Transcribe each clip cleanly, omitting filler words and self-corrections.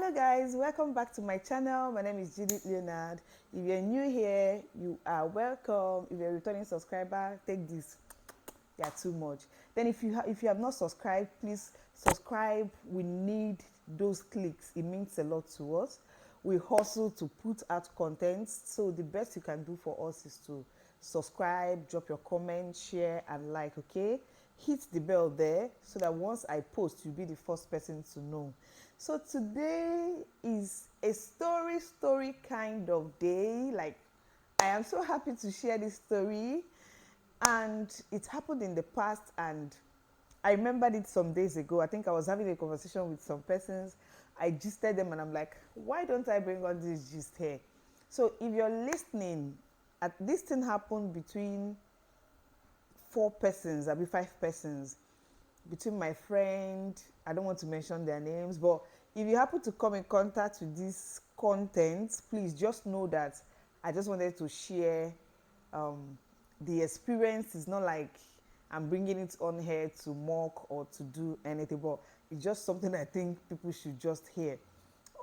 Hello guys, welcome back to my channel. My name is Judith Leonard. If you're new here, you are welcome. If you're a returning subscriber, take this. You are too much. Then if you have not subscribed, please subscribe. We need those clicks. It means a lot to us. We hustle to put out content, so the best you can do for us is to subscribe, drop your comment, share and like. Okay, hit the bell there so that once I post, you'll be the first person to know. So today is a story kind of day. Like, I am so happy to share this story, and it happened in the past, and I remembered it some days ago. I think I was having a conversation with some persons. I gisted them and I'm like, why don't I bring on this gist here? So if you're listening, this thing happened between four persons, I'll be five persons, between my friend, I don't want to mention their names, but if you happen to come in contact with this content, please just know that I just wanted to share the experience. Is not like I'm bringing it on here to mock or to do anything, but it's just something I think people should just hear.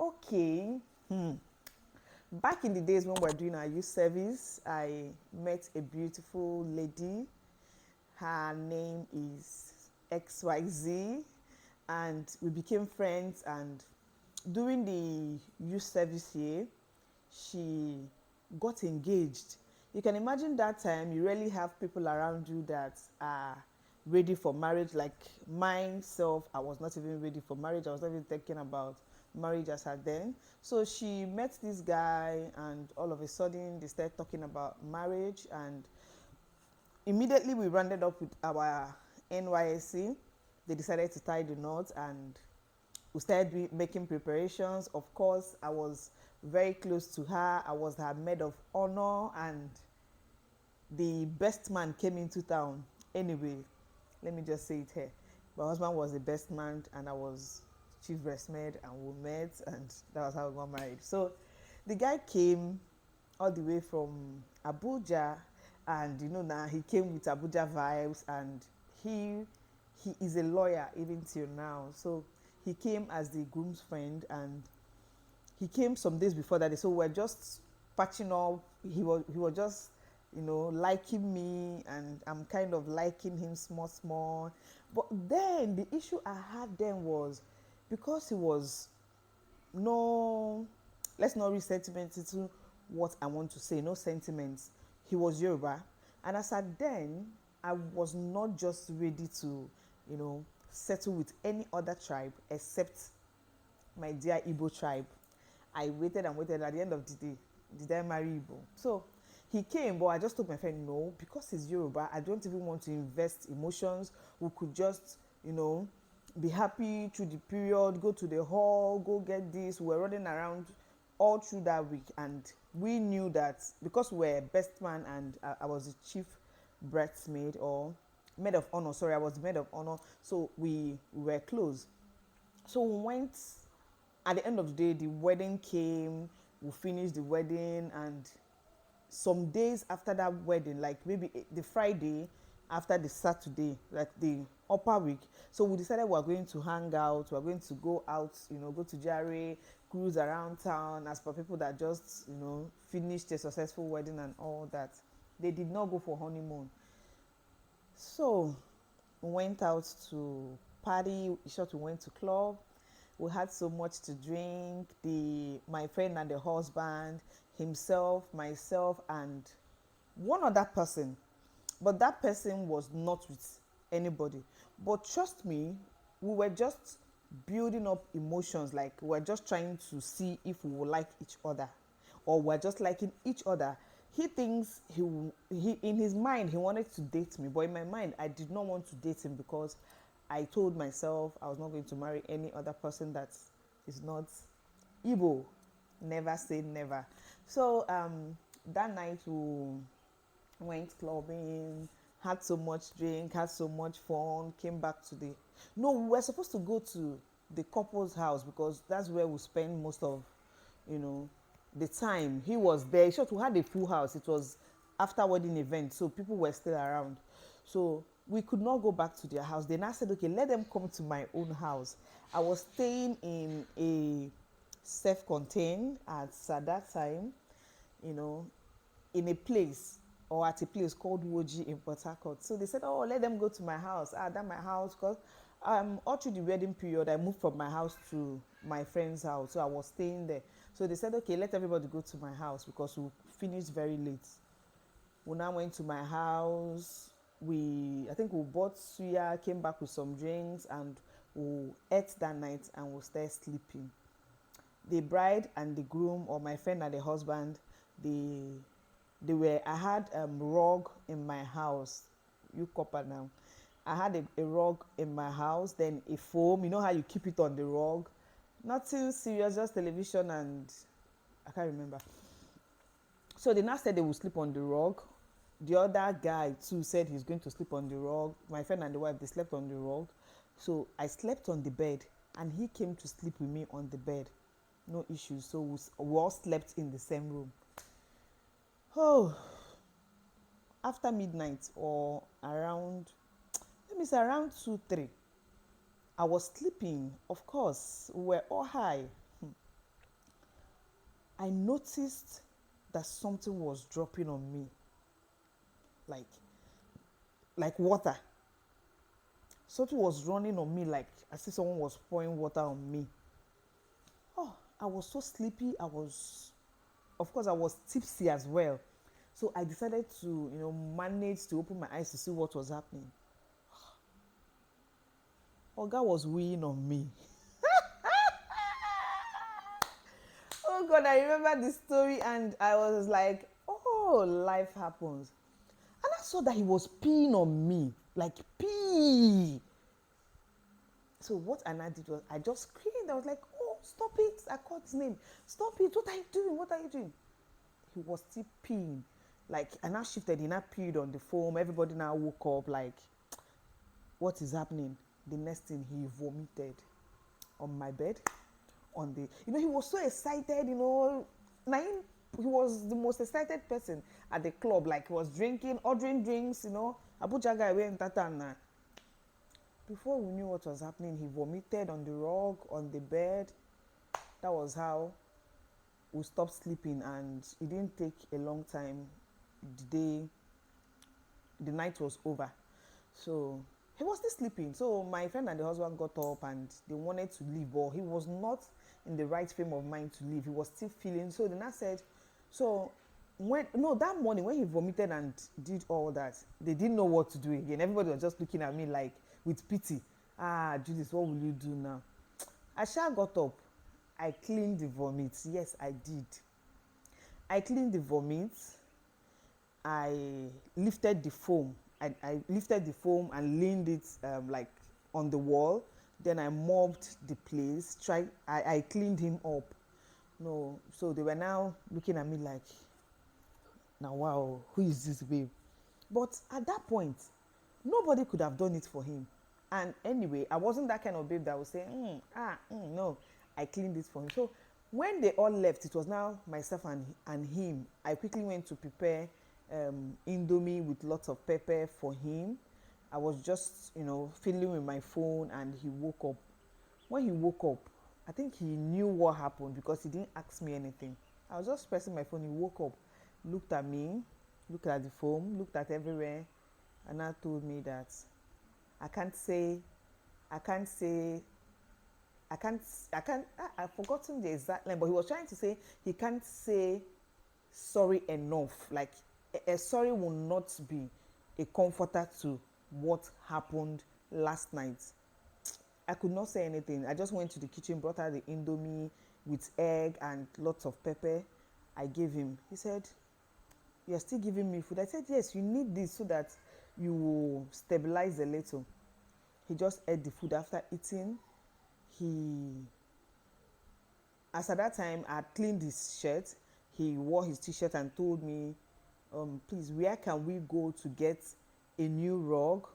Okay. Back in the days when we were doing our youth service, I met a beautiful lady. Her name is XYZ, and we became friends. And during the youth service year, she got engaged. You can imagine that time you really have people around you that are ready for marriage. Like myself, I was not even ready for marriage. I was not even thinking about marriage as at then. So she met this guy, and all of a sudden they started talking about marriage, and immediately we rounded up with our NYSC. They decided to tie the knot, and we started making preparations. Of course, I was very close to her. I was her maid of honor, and the best man came into town. Anyway, let me just say it here. My husband was the best man, and I was chief breastmaid, and we met, and that was how we got married. So the guy came all the way from Abuja, and now he came with Abuja vibes, and he is a lawyer even till now. So he came as the groom's friend, and he came some days before that. So we're just patching up. He was just liking me, and I'm kind of liking him small. But then the issue I had then was, because he was no, let's not read sentiment into what I want to say, no sentiments. He was Yoruba, and as at then, I was not just ready to settle with any other tribe except my dear Igbo tribe. I waited and waited. At the end of the day, did I marry Igbo? So he came, but I just told my friend, no, because he's Yoruba, I don't even want to invest emotions. We could just be happy through the period, go to the hall, go get this. We were running around all through that week, and we knew that because we were best man, and I was the chief bridesmaid, or maid of honor. Sorry, I was the maid of honor. So we were close. So we went. At the end of the day, the wedding came. We finished the wedding, and some days after that wedding, like maybe the Friday after the Saturday, like the upper week, so we decided we are going to hang out. We are going to go out, go to Jare, cruise around town, as for people that just finished a successful wedding and all that. They did not go for honeymoon. So we went out to party. Short, we went to club. We had so much to drink. My friend and the husband, himself, myself, and one other person. But that person was not with anybody. But trust me, we were just building up emotions. Like, we were just trying to see if we would like each other, or we're just liking each other. He thinks he in his mind he wanted to date me, but in my mind I did not want to date him, because I told myself I was not going to marry any other person that is not Igbo. Never say never. So that night we went clubbing, had so much drink, had so much fun, came back to the no, we were supposed to go to the couple's house, because that's where we spend most of the time. He was there. Short, we had a full house. It was after wedding event, so people were still around. So we could not go back to their house. They now said, okay, let them come to my own house. I was staying in a self-contained at that time, you know, in a place or at a place called Woji in Port Harcourt. So they said, oh, let them go to my house. That's my house. Because all through the wedding period, I moved from my house to my friend's house. So I was staying there. So they said, okay, let everybody go to my house because we finished very late. We now went to my house. I think we bought suya, came back with some drinks, and we ate that night and we started sleeping. The bride and the groom, or my friend and the husband, I had rug in my house. You copper now. I had a rug in my house, then a foam. You know how you keep it on the rug? Nothing serious, just television and I can't remember. So they now said they would sleep on the rug. The other guy too said he's going to sleep on the rug. My friend and the wife, they slept on the rug. So I slept on the bed and he came to sleep with me on the bed. No issues. So we all slept in the same room. Oh, after midnight or around, let me say around 2, 3, I was sleeping. Of course, we were all high. I noticed that something was dropping on me, like water. Something was running on me, like as if someone was pouring water on me. Oh, I was so sleepy. Of course, I was tipsy as well. So I decided to, manage to open my eyes to see what was happening. Oga was weighing on me. Oh God, I remember the story and I was like, oh, life happens. And I saw that he was peeing on me, like pee. So what Anna did was I just screamed. I was like, oh, stop it. I called his name. Stop it. What are you doing? What are you doing? He was still peeing. Like, and now shifted, he now peed on the foam. Everybody now woke up like, what is happening? The next thing, he vomited on my bed. He was so excited, he was the most excited person at the club. Like, he was drinking, ordering drinks, Abuja guy went Tatana. Before we knew what was happening, he vomited on the rug, on the bed. That was how we stopped sleeping, and it didn't take a long time. The night was over. So he was still sleeping. So my friend and the husband got up and they wanted to leave, but he was not in the right frame of mind to leave. He was still feeling. So then I said, that morning when he vomited and did all that, they didn't know what to do again. Everybody was just looking at me like with pity. Judith, what will you do now? I got up. I cleaned the vomit. Yes, I did. I cleaned the vomit. I lifted the foam. I lifted the foam and leaned it like on the wall. Then I mopped the place. I cleaned him up. No, so they were now looking at me like, now wow, who is this babe? But at that point, nobody could have done it for him. And anyway, I wasn't that kind of babe that would say, no, I cleaned it for him. So when they all left, it was now myself and him. I quickly went to prepare Indomie with lots of pepper for him. I was just, fiddling with my phone and he woke up. When he woke up, I think he knew what happened because he didn't ask me anything. I was just pressing my phone. He woke up, looked at me, looked at the foam, looked at everywhere, and now told me that I can't say, I've forgotten the exact line, but he was trying to say he can't say sorry enough. Like, a sorry will not be a comforter to what happened last night. I could not say anything. I just went to the kitchen, brought out the Indomie with egg and lots of pepper. I gave him. He said, you're still giving me food? I said, yes, you need this so that you will stabilize a little. He just ate the food. After eating, as at that time, I had cleaned his shirt. He wore his t-shirt and told me, please, where can we go to get a new rug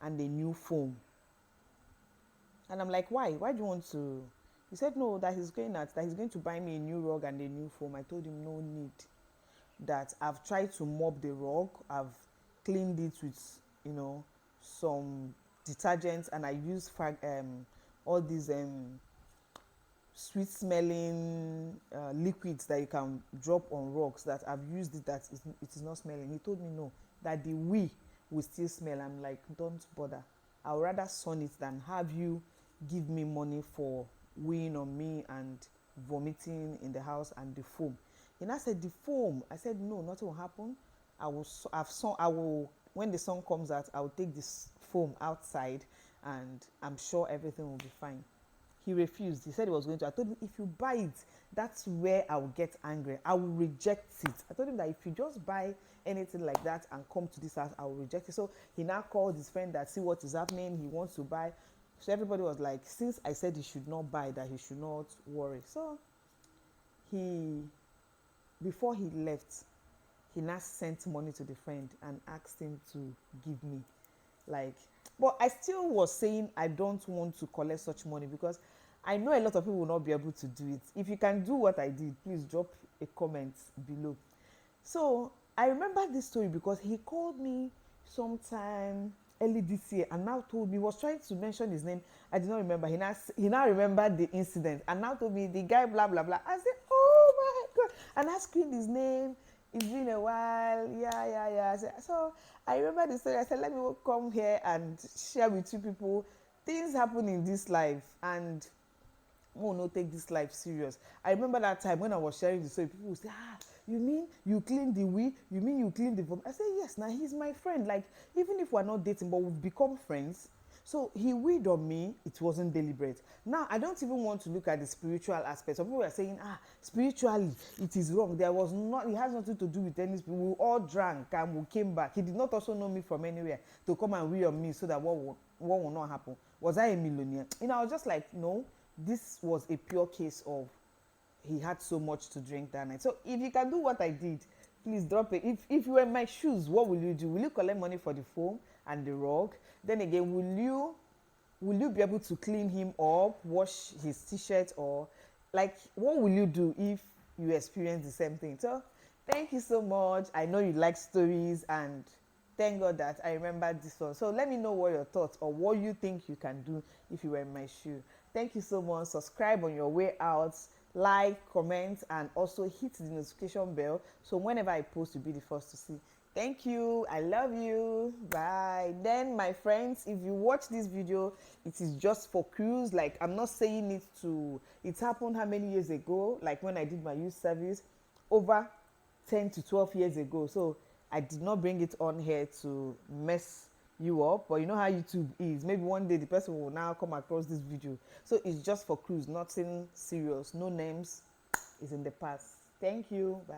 and a new foam? And I'm like, why? Why do you want to? He said, no, that he's going to buy me a new rug and a new foam. I told him, no need. That I've tried to mop the rug. I've cleaned it with, some detergents, and I use all these sweet smelling liquids that you can drop on rocks, that I've used it, that it is not smelling. He told me no, that the wee will still smell. I'm like, don't bother, I'll rather sun it than have you give me money for weeing on me and vomiting in the house and the foam. He now said, the foam. I said, no, nothing will happen. I will, when the sun comes out, I will take this foam outside and I'm sure everything will be fine. He refused. He said he was going to. I told him, if you buy it, that's where I will get angry. I will reject it. I told him that if you just buy anything like that and come to this house, I will reject it. So he now called his friend that see what is happening. He wants to buy. So everybody was like, since I said he should not buy, that he should not worry. So he, before he left, he now sent money to the friend and asked him to give me. Like, but I still was saying I don't want to collect such money because I know a lot of people will not be able to do it. If you can do what I did, please drop a comment below. So I remember this story because he called me sometime early this year and now told me, he was trying to mention his name. I did not remember. He now remembered the incident and now told me the guy blah blah blah. I said, oh my God, and I screamed his name. It's been a while. Yeah. So I remember the story. I said, let me come here and share with you people. Things happen in this life and oh no, take this life serious. I remember that time when I was sharing the story, people would say, you mean you clean the wee? You mean you clean the vomit? I said, yes, now he's my friend. Like, even if we're not dating, but we've become friends. So he weed on me, it wasn't deliberate. Now, I don't even want to look at the spiritual aspect. Some people are saying, spiritually, it is wrong. There was not, it has nothing to do with any spirit. We all drank and we came back. He did not also know me from anywhere to come and weed on me so that what will not happen. Was I a millionaire? I was just like, no, this was a pure case of he had so much to drink that night. So if you can do what I did, please drop it. If you were in my shoes, what will you do? Will you collect money for the foam and the rug? Then again, will you be able to clean him up, wash his t-shirt, or like what will you do if you experience the same thing? So thank you so much. I know you like stories and thank God that I remembered this one. So let me know what your thoughts or what you think you can do if you were in my shoe. Thank you so much. Subscribe on your way out, like, comment, and also hit the notification bell so whenever I post, you'll be the first to see. Thank you. I love you. Bye. Then my friends, if you watch this video, it is just for cruise. Like, I'm not saying it happened how many years ago, like when I did my youth service, over 10 to 12 years ago. So I did not bring it on here to mess you up, but you know how YouTube is. Maybe one day the person will now come across this video. So it's just for cruise, nothing serious. No names, is in the past. Thank you. Bye.